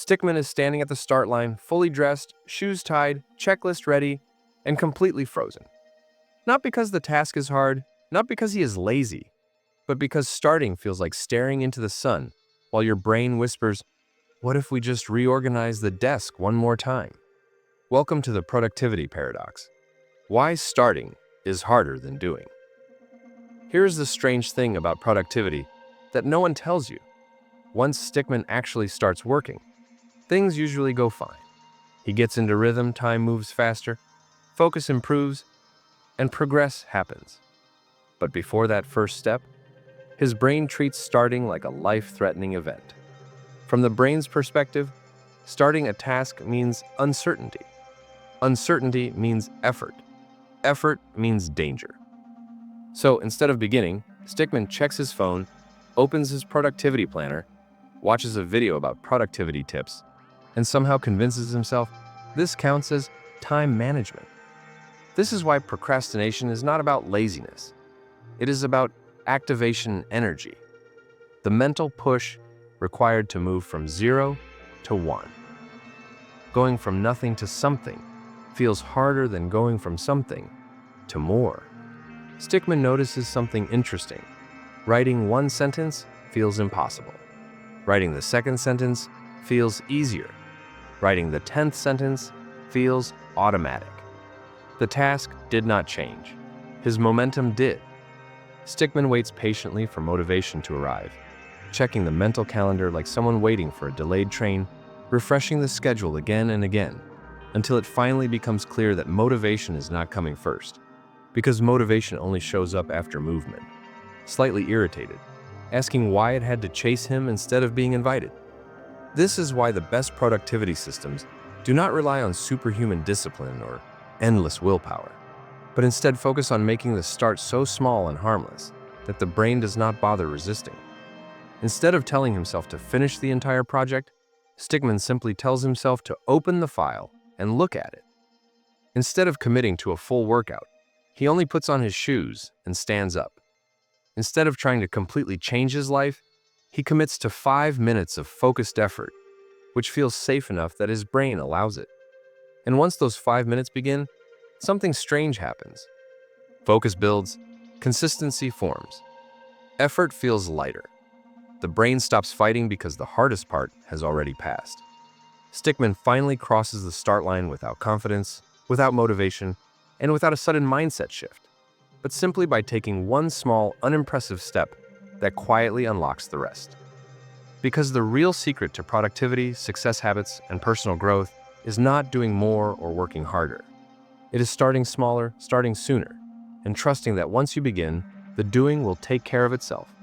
Stickman is standing at the start line, fully dressed, shoes tied, checklist ready, and completely frozen. Not because the task is hard, not because he is lazy, but because starting feels like staring into the sun while your brain whispers, "What if we just reorganize the desk one more time?" Welcome to the productivity paradox. Why starting is harder than doing. Here's the strange thing about productivity that no one tells you. Once Stickman actually starts working, things usually go fine. He gets into rhythm, time moves faster, focus improves, and progress happens. But before that first step, his brain treats starting like a life-threatening event. From the brain's perspective, starting a task means uncertainty. Uncertainty means effort. Effort means danger. So instead of beginning, Stickman checks his phone, opens his productivity planner, watches a video about productivity tips, and somehow convinces himself this counts as time management. This is why procrastination is not about laziness. It is about activation energy, the mental push required to move from 0 to 1. Going from nothing to something feels harder than going from something to more. Stickman notices something interesting. Writing one sentence feels impossible. Writing the second sentence feels easier. Writing the 10th sentence feels automatic. The task did not change. His momentum did. Stickman waits patiently for motivation to arrive, checking the mental calendar like someone waiting for a delayed train, refreshing the schedule again and again, until it finally becomes clear that motivation is not coming first, because motivation only shows up after movement. Slightly irritated, asking why it had to chase him instead of being invited. This is why the best productivity systems do not rely on superhuman discipline or endless willpower, but instead focus on making the start so small and harmless that the brain does not bother resisting. Instead of telling himself to finish the entire project, Stickman simply tells himself to open the file and look at it. Instead of committing to a full workout, he only puts on his shoes and stands up. Instead of trying to completely change his life, he commits to 5 minutes of focused effort, which feels safe enough that his brain allows it. And once those 5 minutes begin, something strange happens. Focus builds, consistency forms. Effort feels lighter. The brain stops fighting because the hardest part has already passed. Stickman finally crosses the start line without confidence, without motivation, and without a sudden mindset shift, but simply by taking one small, unimpressive step that quietly unlocks the rest. Because the real secret to productivity, success habits, and personal growth is not doing more or working harder. It is starting smaller, starting sooner, and trusting that once you begin, the doing will take care of itself.